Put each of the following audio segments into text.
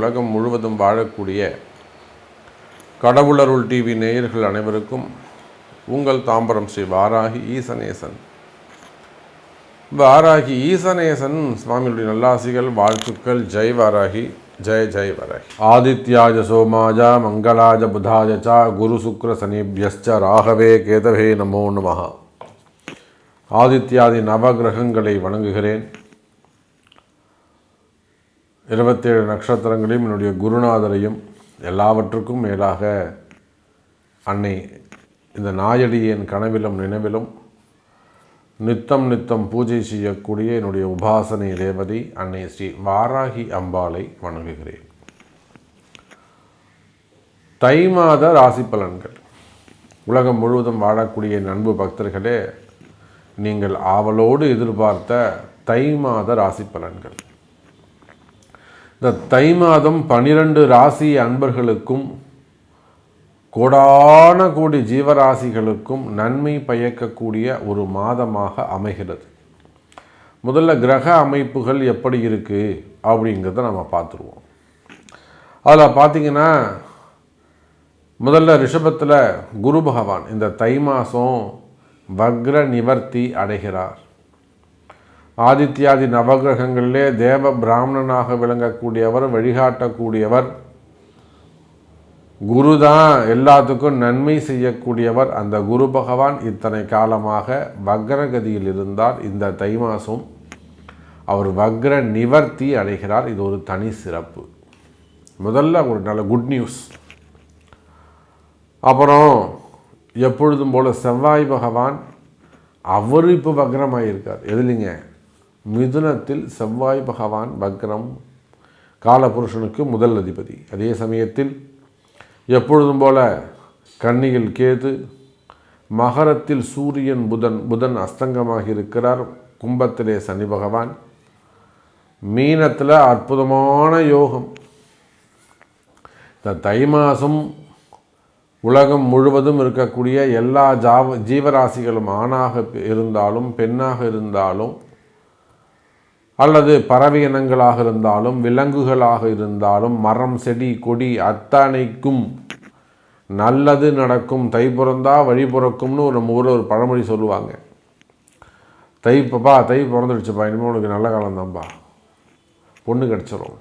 உலகம் முழுவதும் வாழக்கூடிய கடவுளருள் டிவி நேயர்கள் அனைவருக்கும் உங்கள் தாம்பரம் ஸ்ரீ வாராகி ஈசனேசன் சுவாமியுடைய நல்லாசிகள், வாழ்த்துக்கள். ஜெய் வாராகி, ஜெய் ஜெய் வாராகி. ஆதித்யாஜ சோமாஜ மங்களாஜ புதாஜ ச குரு சுக்ர சனிபியஸ்ச ராகவே கேதவே நமோ நமஹ. ஆதித்யாதி நவகிரகங்களை வணங்குகிறேன். 27 நட்சத்திரங்களையும் என்னுடைய குருநாதரையும் எல்லாவற்றுக்கும் மேலாக அன்னை இந்த நாயடியின் கனவிலும் நினைவிலும் நித்தம் பூஜை செய்யக்கூடிய என்னுடைய உபாசனை தேவதை அன்னை ஸ்ரீ வாராகி அம்பாளை வணங்குகிறேன். தை மாத ராசி பலன்கள். உலகம் முழுவதும் வாழக்கூடிய அன்பு பக்தர்களே, நீங்கள் ஆவலோடு எதிர்பார்த்த தை மாத ராசி பலன்கள். இந்த தை மாதம் 12 ராசி அன்பர்களுக்கும் கோடான கோடி ஜீவராசிகளுக்கும் நன்மை பயக்கக்கூடிய ஒரு மாதமாக அமைகிறது. முதல்ல கிரக அமைப்புகள் எப்படி இருக்குது அப்படிங்கிறத நம்ம பார்த்துருவோம். அதில் பார்த்திங்கன்னா, முதல்ல ரிஷபத்தில் குரு பகவான் இந்த தை மாதம் வக்ர நிவர்த்தி அடைகிறார். ஆதித்யாதி நவகிரகங்களிலே தேவ பிராமணனாக விளங்கக்கூடியவர், வழிகாட்டக்கூடியவர் குரு தான். எல்லாத்துக்கும் நன்மை செய்யக்கூடியவர் அந்த குரு பகவான் இத்தனை காலமாக வக்ரகதியில் இருந்தார். இந்த தை மாதம் அவர் வக்ர நிவர்த்தி அடைகிறார். இது ஒரு தனி சிறப்பு. முதல்ல ஒரு நல்ல குட் நியூஸ். அப்புறம் எப்பொழுதும் போல் செவ்வாய் பகவான் அவர் இப்போ வக்ரமாயிருக்கார். எதுலிங்க? மிதுனத்தில் செவ்வாய் பகவான் வக்ரம், காலபுருஷனுக்கு முதல் அதிபதி. அதே சமயத்தில் எப்பொழுதும் போல கன்னியில் கேது, மகரத்தில் சூரியன், புதன் அஸ்தங்கமாக இருக்கிறார். கும்பத்திலே சனி பகவான், மீனத்தில் அற்புதமான யோகம். இந்த தை மாதம் உலகம் முழுவதும் இருக்கக்கூடிய எல்லா ஜீவராசிகளும் ஆணாக இருந்தாலும் பெண்ணாக இருந்தாலும் அல்லது பறவை இனங்களாக இருந்தாலும் விலங்குகளாக இருந்தாலும் மரம் செடி கொடி அத்தனைக்கும் நல்லது நடக்கும். தை பிறந்தா வழி பிறக்கும்னு நம்ம ஊரில் ஒரு பழமொழி சொல்லுவாங்க. தை பிறந்துடுச்சுப்பா, இனிமேல் உனக்கு நல்ல காலம்தான்ப்பா, பொண்ணு கிடச்சிரும்,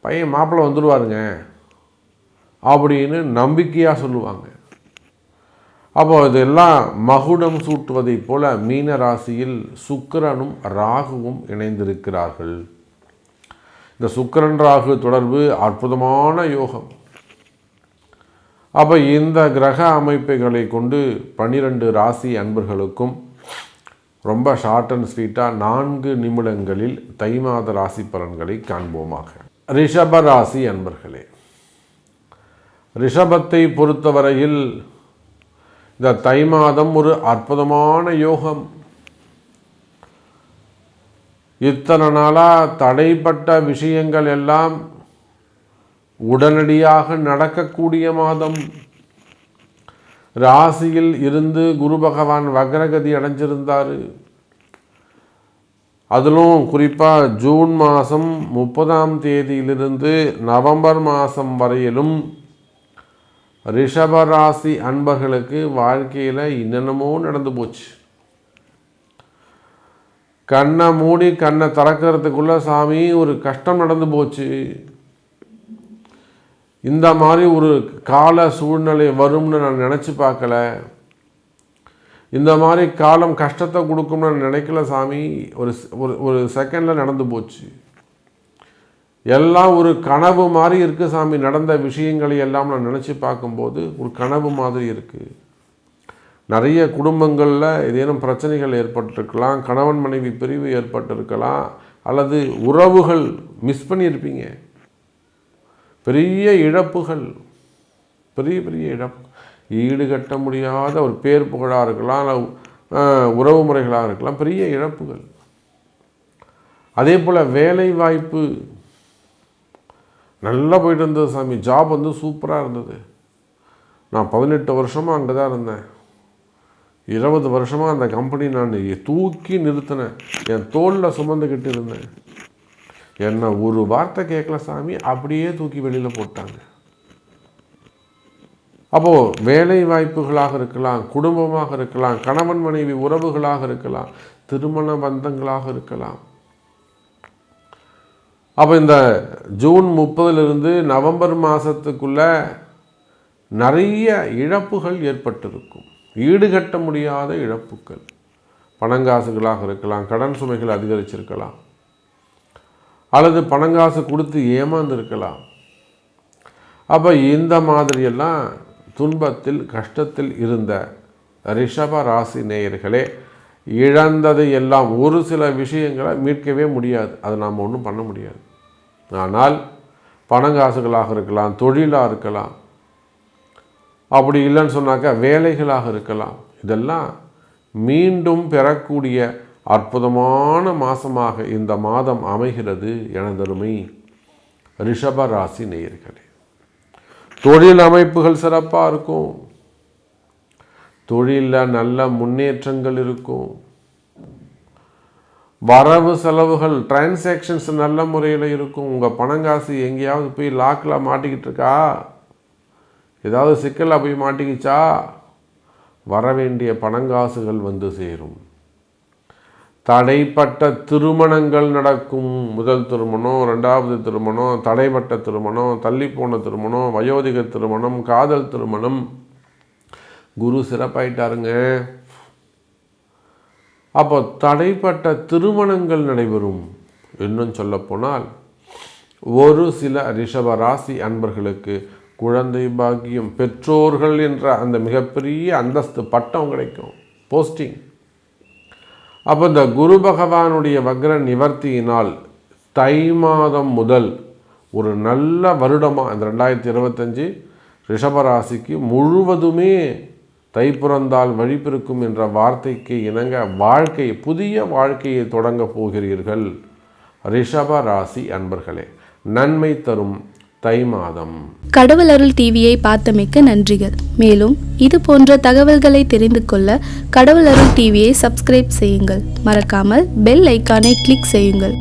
பையன் மாப்பிள்ளை வந்துடுவாருங்க அப்படின்னு நம்பிக்கையாக சொல்லுவாங்க. அப்போ இதெல்லாம் மகுடம் சூட்டுவதை போல மீன ராசியில் சுக்கிரனும் ராகுவும் இணைந்திருக்கிறார்கள். இந்த சுக்கிரன் ராகு தொடர்பு அற்புதமான யோகம். அப்போ இந்த கிரக அமைப்புகளை கொண்டு 12 ராசி அன்பர்களுக்கும் ரொம்ப ஷார்ட் அண்ட் ஸ்வீட்டாக 4 நிமிடங்களில் தை மாத ராசி பலன்களை காண்போமாக. ரிஷப ராசி அன்பர்களே, ரிஷபத்தை பொறுத்தவரையில் இந்த தை மாதம் ஒரு அற்புதமான யோகம். இத்தனை நாளாக தடைப்பட்ட விஷயங்கள் எல்லாம் உடனடியாக நடக்கக்கூடிய மாதம். ராசியில் இருந்து குரு பகவான் வக்ரகதி அடைஞ்சிருந்தார். அதிலும் குறிப்பாக ஜூன் மாதம் 30ஆம் தேதியிலிருந்து நவம்பர் மாதம் வரையிலும் ரிஷபராசி அன்பர்களுக்கு வாழ்க்கையில் என்னென்னமோ நடந்து போச்சு. கண்ணை மூடி கண்ணை திறக்கிறதுக்குள்ள சாமி ஒரு கஷ்டம் நடந்து போச்சு. இந்த மாதிரி ஒரு கால சூழ்நிலை வரும்னு நான் நினச்சி பார்க்கல. இந்த மாதிரி காலம் கஷ்டத்தை கொடுக்கும்னு நான் நினைக்கல சாமி. ஒரு செகண்டில் நடந்து போச்சு. எல்லாம் ஒரு கனவு மாதிரி இருக்குது சாமி. நடந்த விஷயங்களை எல்லாம் நான் நினச்சி பார்க்கும்போது ஒரு கனவு மாதிரி இருக்குது. நிறைய குடும்பங்களில் ஏதேனும் பிரச்சனைகள் ஏற்பட்டிருக்கலாம், கணவன் மனைவி பிரிவு ஏற்பட்டிருக்கலாம், அல்லது உறவுகள் மிஸ் பண்ணியிருப்பீங்க. பெரிய இழப்புகள், பெரிய இழப்பு, ஈடுகட்ட முடியாத ஒரு பேர் புகழாக இருக்கலாம், உறவு முறைகளாக இருக்கலாம், பெரிய இழப்புகள். அதே போல் வேலை வாய்ப்பு நல்லா போயிட்டு இருந்தது சாமி. ஜாப் சூப்பராக இருந்தது. நான் 18 வருஷமாக அங்கே தான் இருந்தேன். 20 வருஷமாக அந்த கம்பெனி நான் தூக்கி நிறுத்தினேன். என் தோளில் சுமந்துக்கிட்டு இருந்தேன். என்ன ஒரு வார்த்தை கேட்கல சாமி, அப்படியே தூக்கி வெளியில் போட்டாங்க. அப்போது வேலை வாய்ப்புகளாக இருக்கலாம், குடும்பமாக இருக்கலாம், கணவன் மனைவி உறவுகளாக இருக்கலாம், திருமண பந்தங்களாக இருக்கலாம். அப்போ இந்த ஜூன் 30 நவம்பர் மாதத்துக்குள்ள நிறைய இழப்புகள் ஏற்பட்டிருக்கும். ஈடுகட்ட முடியாத இழப்புகள், பணங்காசுகளாக இருக்கலாம், கடன் சுமைகள் அதிகரிச்சிருக்கலாம், அல்லது பணங்காசு கொடுத்து ஏமாந்துருக்கலாம். அப்போ இந்த மாதிரியெல்லாம் துன்பத்தில் கஷ்டத்தில் இருந்த ரிஷப ராசி நேயர்களே, இழந்ததை எல்லாம் ஒரு சில விஷயங்களை மீட்கவே முடியாது, அதை நாம் ஒன்றும் பண்ண முடியாது. ஆனால் பணங்காசுகளாக இருக்கலாம், தொழிலாக இருக்கலாம், அப்படி இல்லைன்னு சொன்னாக்கா வேலைகளாக இருக்கலாம், இதெல்லாம் மீண்டும் பெறக்கூடிய அற்புதமான மாதமாக இந்த மாதம் அமைகிறது எனதருமை ரிஷப ராசி நேயர்களே. தொழில் அமைப்புகள் சிறப்பாக இருக்கும், தொழிலில் நல்ல முன்னேற்றங்கள் இருக்கும், வரவு செலவுகள் டிரான்சாக்ஷன்ஸ் நல்ல முறையில் இருக்கும். உங்கள் பணங்காசு எங்கேயாவது போய் லாக்கில் மாட்டிக்கிட்டு இருக்கா, ஏதாவது சிக்கலில் போய் மாட்டிக்கிச்சா, வர வேண்டிய பணங்காசுகள் வந்து சேரும். தடைப்பட்ட திருமணங்கள் நடக்கும். முதல் திருமணம், ரெண்டாவது திருமணம், தடைப்பட்ட திருமணம், தள்ளிப்போன திருமணம், வயோதிக திருமணம், காதல் திருமணம். குரு சிறப்பாயிட்டாருங்க. அப்போ தடைப்பட்ட திருமணங்கள் நடைபெறும். இன்னும் சொல்லப்போனால் ஒரு சில ரிஷப ராசி அன்பர்களுக்கு குழந்தை பாக்கியம், பெற்றோர்கள் என்ற அந்த மிகப்பெரிய அந்தஸ்து, பட்டம் கிடைக்கும், போஸ்டிங். அப்போ இந்த குரு பகவானுடைய வக்ர நிவர்த்தியினால் தை மாதம் முதல் ஒரு நல்ல வருடமாக இந்த 2025 ரிஷபராசிக்கு முழுவதுமே தை பிறந்தால் வழி பிறக்கும் என்ற வார்த்தைக்கு இணங்க புதிய வாழ்க்கையை தொடங்க போகிறீர்கள் ரிஷப ராசி அன்பர்களே. நன்மை தரும் தை மாதம். கடவுள் அருள் டிவியை பார்த்தமைக்கு நன்றிகள். மேலும் இது போன்ற தகவல்களை தெரிந்து கொள்ள கடவுள் அருள் டிவியை சப்ஸ்கிரைப் செய்யுங்கள். மறக்காமல் பெல் ஐக்கானை கிளிக் செய்யுங்கள்.